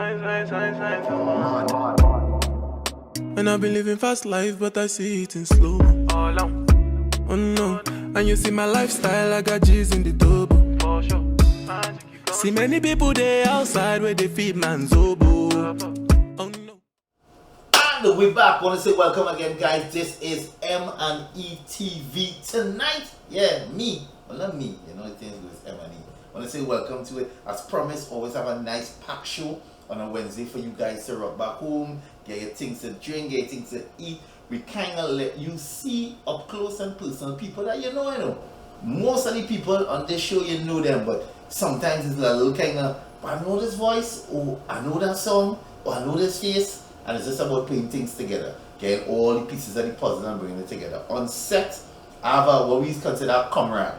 And I've been living fast life, but I see it in slow. Oh no, and you see my lifestyle, I got G's in the double. See many people there outside where they feed man's oboe. Oh no. And we're back. Want to say welcome again, guys. This is M&ETV tonight. Yeah, me. Well, not me. You know, things with M&E. Want to say welcome to it. As promised, always have a nice packed show on a Wednesday for you guys to rock back home, get your things to drink, get your things to eat. We kind of let you see up close and personal people that you know. Most of the people on this show, you know them, but sometimes it's a little kind of, I know this voice, or I know that song, or I know this face, and it's just about putting things together, getting all the pieces of the puzzle and bringing it together. On set, I have what we consider a comrade.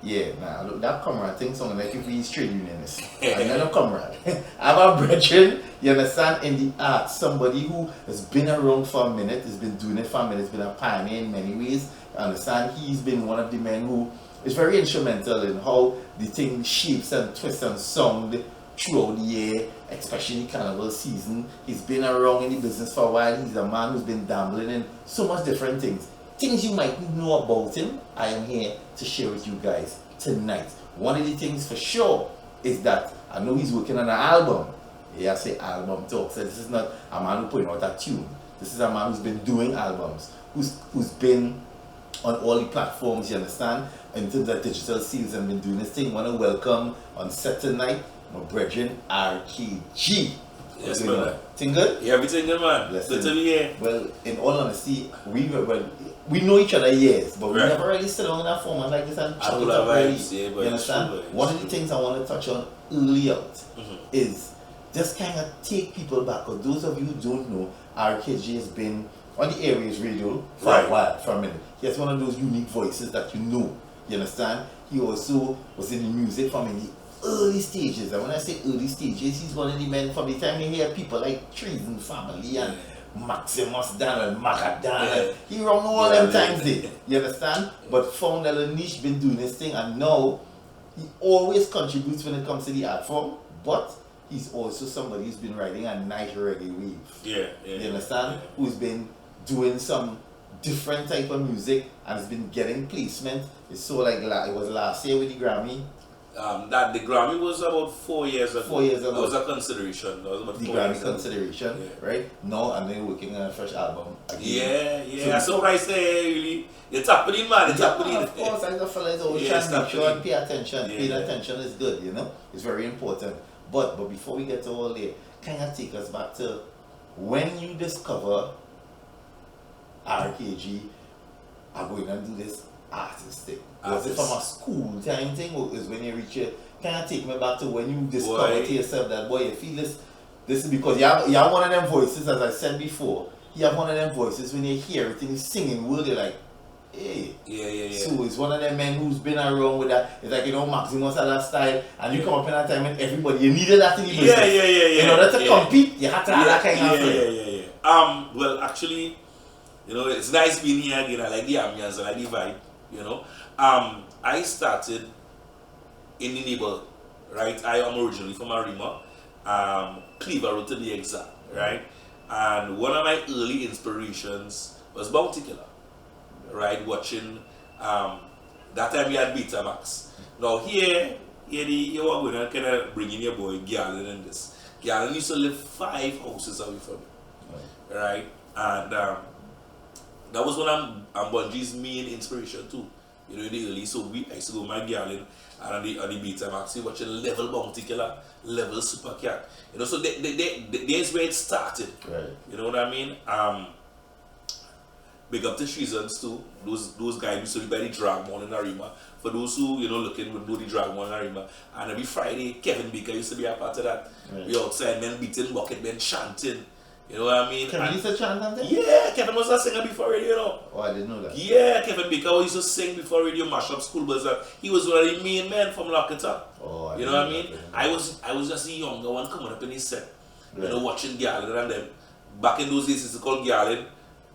Yeah, now look, that comrade thing sounds like if he's trade unionist. I'm not a comrade. I have a brethren, you understand, in the arts, somebody who has been around for a minute, has been doing it for a minute, has been a pioneer in many ways. You understand, he's been one of the men who is very instrumental in how the thing shapes and twists and sound throughout the year, especially carnival season. He's been around in the business for a while. He's a man who's been dabbling in so much different things. Things you might know about him, I am here to share with you guys tonight. One of the things for sure is that I know he's working on an album. Yeah, I say album talk. So this is not a man who's putting out a tune. This is a man who's been doing albums, who's been on all the platforms, you understand, in terms of digital sales and been doing this thing. I want to welcome on set tonight my brethren RKG. Yes, brother. Thing good? Yeah, everything good, man. Good to be here. Well, in all honesty, we know each other years, but we never really sit down in a format like this and chat it up really. You understand? One of the things I want to touch on early out is just kind of take people back. Because those of you who don't know, RKG has been on the Airways radio for a while, for a minute. He has one of those unique voices that you know. You understand? He also was in the music from in the early stages, and when I say early stages, he's one of the men from the time you hear people like Treason Family and Maximus Dan and Magadan. He run all them times there. You understand? But found a little niche, been doing this thing, and now he always contributes when it comes to the art form, but he's also somebody who's been riding a nice reggae wave. You understand? Who's been doing some different type of music and has been getting placement. It's so like it was last year with the Grammy. That the Grammy was about 4 years ago. 4 years ago. That was a consideration. That was about the 4 Grammy years consideration, right? Now and then working on a fresh album again. Yeah. So I say really, it's happening, man. It's happening. Of course, I just feel like always trying to make sure and pay attention. Paying attention is good, you know. It's very important. But before we get to all that, kind of take us back to when you discover RKG are going to do this artist thing. Was it from a school time thing, or is when you reach it? Kind of take me back to when you discover to yourself that you feel this is because you have one of them voices, as I said before. You have one of them voices when you hear it and you singing word, you're like, hey. Yeah. So it's one of them men who's been around with that. It's like, Maximus had that style, and you come up in that time and everybody, you needed that in the business. Yeah. In order to compete, you had to have that kind of thing. Well, actually, it's nice being here again. I like the ambience, I like the vibe, I started in the neighborhood, right? I am originally from Arima, Cleaver Road to be exact, right? And one of my early inspirations was Bounty Killer, right? Watching, that time we had Betamax. Now here you are going to kind of bring in your boy Galen in this. Galen used to live 5 houses away from me, right? And that was one of Bunji's main inspiration too. In the early, so I used to go with my girl and on the Betamax, watching level Bounty Killer, level Super Cat. So there's where it started. Right. You know what I mean? Big up to Treasons too. Those guys used to be by the drag one in Arima. For those who looking would know the drag one in Arima. And every Friday, Kevin Baker used to be a part of that. Right. We outside men beating bucket, men chanting. You know what I mean? Kevin used to chant and thing? Yeah, Kevin was a singer before radio, Oh, I didn't know that. Yeah, Kevin Baker used to sing before radio, mash up school bus. He was one of the main men from Locketa. Oh, you know what I mean? I was just a younger one coming up in his set. Right. Watching Galen and them. Back in those days, it's called Galen.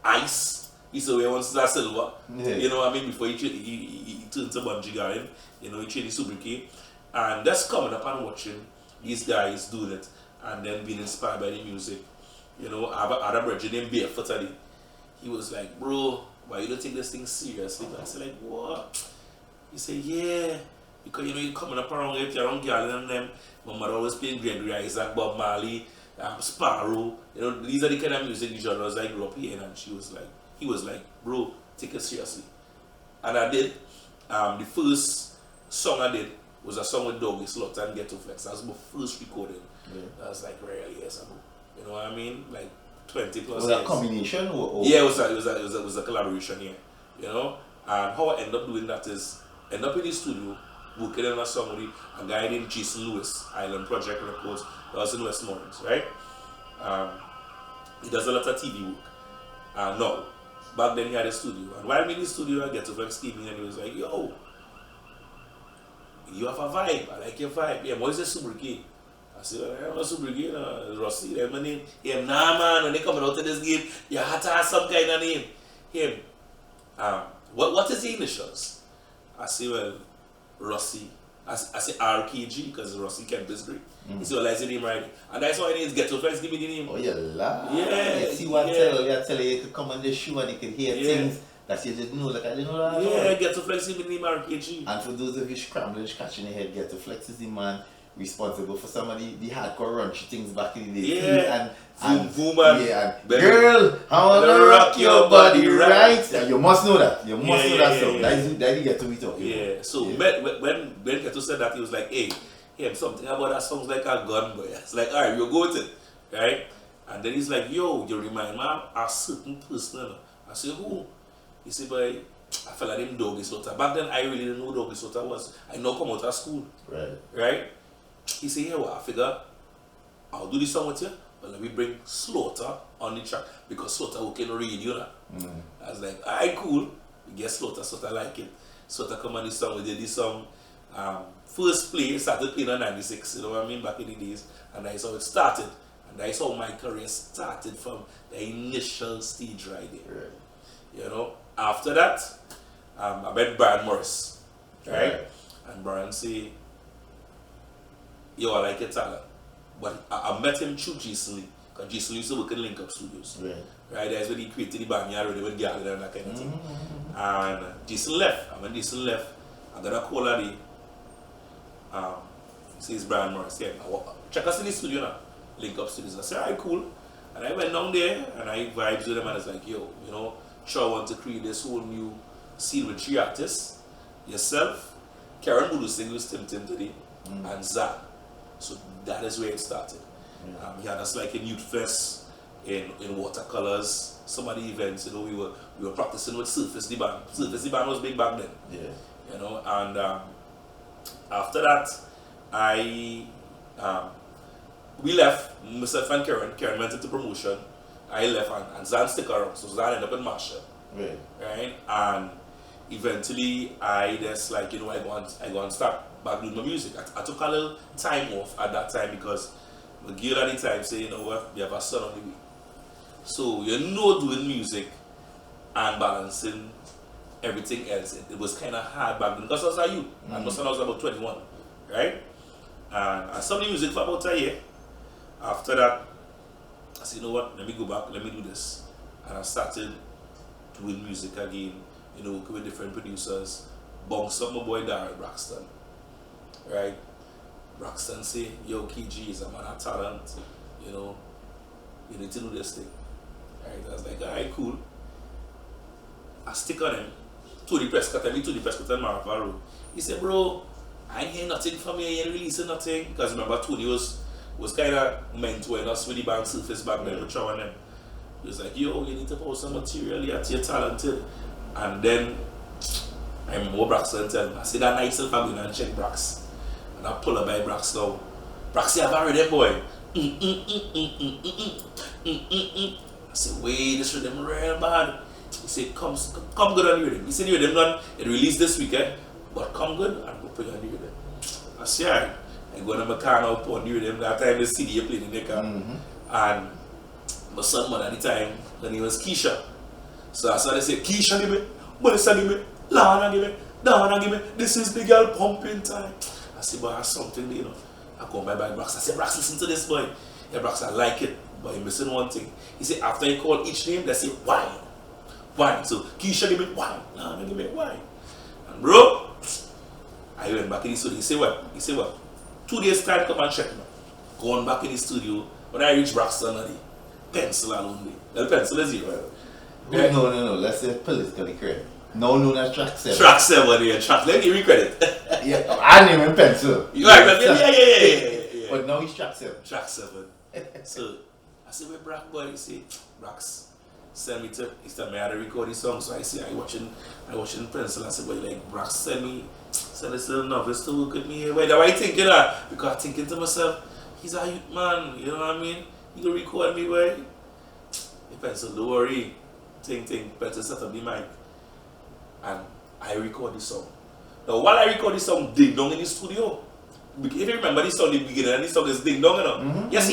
Ice. He used to wear one silver. Yeah. You know what I mean? Before he turned to Bunji Galen. He changed his sobriquet. And that's coming up and watching these guys do that. and then being inspired by the music. You know, I have a brother named Barefoot today. He was like, bro, why you don't take this thing seriously? I said like, what? He said, yeah, because you know, you coming up around here, you're around girls and them. My mother always playing Gregory Isaac, Bob Marley, Sparrow. You know, these are the kind of music genres I grew up hearing. And he was like, bro, take it seriously. And I did. The first song I did was a song with Doggy Slaughter and Ghetto Flex. That was my first recording. Yeah. That was like really years ago. You know what I mean? Like 20 plus was years. Was a combination? Yeah, it was a collaboration, yeah. You know? And how I end up doing that is end up in the studio working on a song with a guy named Jason Lewis, Island Project Records, that was in Westmoreland, right? He does a lot of TV work. No. Back then he had a studio. And while I'm in the studio, I get to Flex TV and he was like, yo, you have a vibe. I like your vibe. Yeah, what is the Subrigade? I said, I'm a Subrigade, Rossi, that's my name. Yeah, nah man, when they coming out of this game, you have to have some kind of name. Him. What is the initials? I say, well, Rossi. I say RKG because Rossi kept this great. He said, well, I say name right. And that's why it is Get to Flex, give me the name. Oh, you lie. Yeah. You see what I tell you could come on the show and you could hear things that you didn't know. Like I didn't know that. Yeah, Get to Flex, give me the name RKG. And for those of you scrambling, scratching your head, Get to Flex is the man responsible for some of the hardcore raunchy things back in the day. Yeah. And Girl, I wanna rock your body right. Yeah, you must know that. You must know that song. That you get to be talking. Yeah. So when Keto said that, he was like, hey, something about that sounds like a gun, boy. It's like, alright, we'll go with it. Right? And then he's like, yo, you remind me of a certain person. I said, who? He said, boy, I felt like him Doggy Slaughter. Back then I really didn't know who Doggy Slaughter was. I know come out of school. Right? He said, yeah, well, I figure I'll do this song with you, but let me bring Slaughter on the track because Slaughter working radio now. I was like, alright, cool. We get Slaughter like it. Slaughter come on this song, we did this song. First play, started playing on 96, you know what I mean, back in the days. And that's how it started. And that's how my career started from the initial stage right there. You know, after that, I met Brian Morris. Right? And Brian say, yo, I like your talent. But I met him through Jason Lee. Because Jason Lee used to work in Link Up Studios. Right? That's when he created the band already with Gallagher and that kind of thing. And Jason left. And when Jason left, I got a call at the says Brian Morris. Yeah, check us in the studio now. Link Up Studios. I said, alright, cool. And I went down there and I vibes with him and I was like, yo, you know, sure I want to create this whole new scene with 3 artists. Yourself, Karen Bulu sing with Tim today, and Zach. So that is where it started. He had us like in Youth Fest, in watercolors, some of the events, you know, we were practicing with Surface the band. Surface the band was big back then. You know, and after that we left, myself and Karen went into promotion. I left and Zan stick around, so Zan ended up in Marshall. Right? And eventually I just like, you know, I go and start back doing my music. I took a little time off at that time because my girl at the time said, you know what, we have a son on the way. So you know, doing music and balancing everything else, it was kind of hard back then because I was a youth and my son was about 21, right? And I started music for about a year. After that, I said, you know what, let me go back, let me do this. And I started doing music again, you know, working with different producers. Bounce up my boy Darryl Braxton, right? Braxton say, yo, KG is a man of talent, you know, you need to do this thing. Right? I was like, alright, cool. I stick on him. Tony Prescott and Marva Road. He said, bro, I ain't hear nothing from you, I ain't releasing nothing. Because remember, Tony was kind of mentoring us with the band Surface back then, with Chow and them. He was like, yo, you need to post some material, you're talented. And then I remember Braxton tell me, I said, that night self I'm going to check Brax. And I pull up by Brax now. Brax, I've already there, boy. I said, wait, this rhythm real bad. He said, come good on the rhythm. He said, the rhythm done, it released this weekend, but come good and go put it on the rhythm. I said, alright. I go to my car now, put on the rhythm. That time the CD played in the car. And my son, man, at the time, her name was Keisha. So I started to say, Keisha, give me, Melissa, give me, Lana, give me, Dana, give me, this is the girl pumping time. I said, but I have something, you know. I go by Brax. I said, Brax, listen to this, boy. Yeah, Brax, I like it, but you're missing one thing. He said after he called each name, they say wine. Wine. So Keisha give me wine. Nah, give me wine. And bro, I went back in the studio. He said what? 2 days time come and check me. Going back in the studio. When I reach Braxton, the pencil alone. The pencil is here. Right? No. Let's say politically correct. No known as track 7. Track 7, yeah. Track. Let me give you credit. Yeah, I name him pencil. Yeah. But now he's track 7. Track 7. So I said, "Where Brax boy?" He said, "Brax, send me to." He said, "Me I had to record this song." So I say, I watching pencil. I said, "Boy, like Brax send this little novice to work with me here." Why you thinking that? Because I'm thinking to myself, he's a youth man. You know what I mean? He can record me, boy. The pencil, don't worry. Pencil set up the mic, and I record this song. Now while I record this song, ding dong in the studio. If you remember this song, the beginning and this song is ding dong, you know. Mm-hmm. Yes,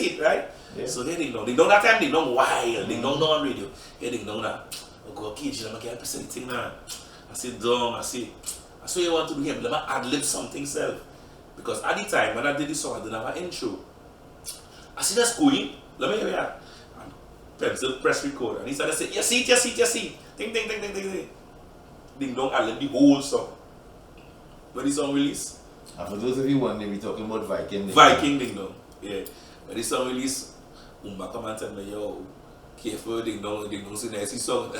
it, right? Yeah. So they ding dong that time, ding dong wild, ding dong on radio. Yeah, ding dong now. I go, okay, I'm gonna get thing now. I say, dong, I say you want to do him, let me ad-lib something self. Because at the time when I did this song, I didn't have an intro. I see that's going, let me hear that. And pencil press record, and he started to say, yes, it. Ding. Ding dong, ad-lib the whole song. When the song released. And for those of you wondering, we're talking about Viking. Viking Ding Dong, yeah. When this song released, Umba come and tell me, yo, careful Ding Dong is a nice song.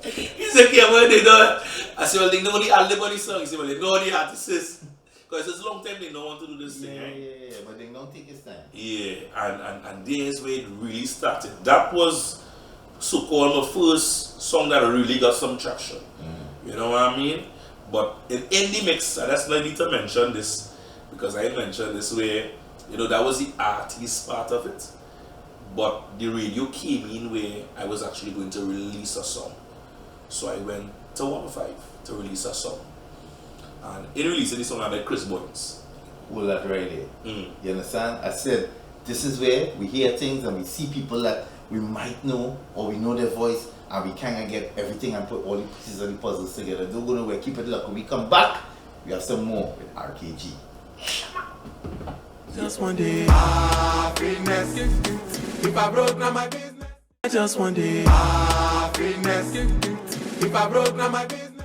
He said, careful Ding Dong. I said, well, Ding Dong only ad-lib on this song. He said, well, they know the artist. Because it's a long time they don't want to do this thing, right? Yeah, but Ding Dong take his time. Yeah, and there's where it really started. That was so-called my first song that really got some traction. You know what I mean? But in the mix, and that's why I need to mention this, because I mentioned this where, you know, that was the artist part of it. But the radio came in where I was actually going to release a song. So I went to 105 to release a song. And in releasing this song, I met Chris Boynes. Well, that right there. You understand? I said, this is where we hear things and we see people that we might know, or we know their voice, and we kind of get everything and put all the pieces of the puzzles together. Don't go nowhere, keep it locked. When we come back, we have some more with RKG. Just one day, happiness. If I broke, now my business. Just one day, happiness. If I broke, now my business.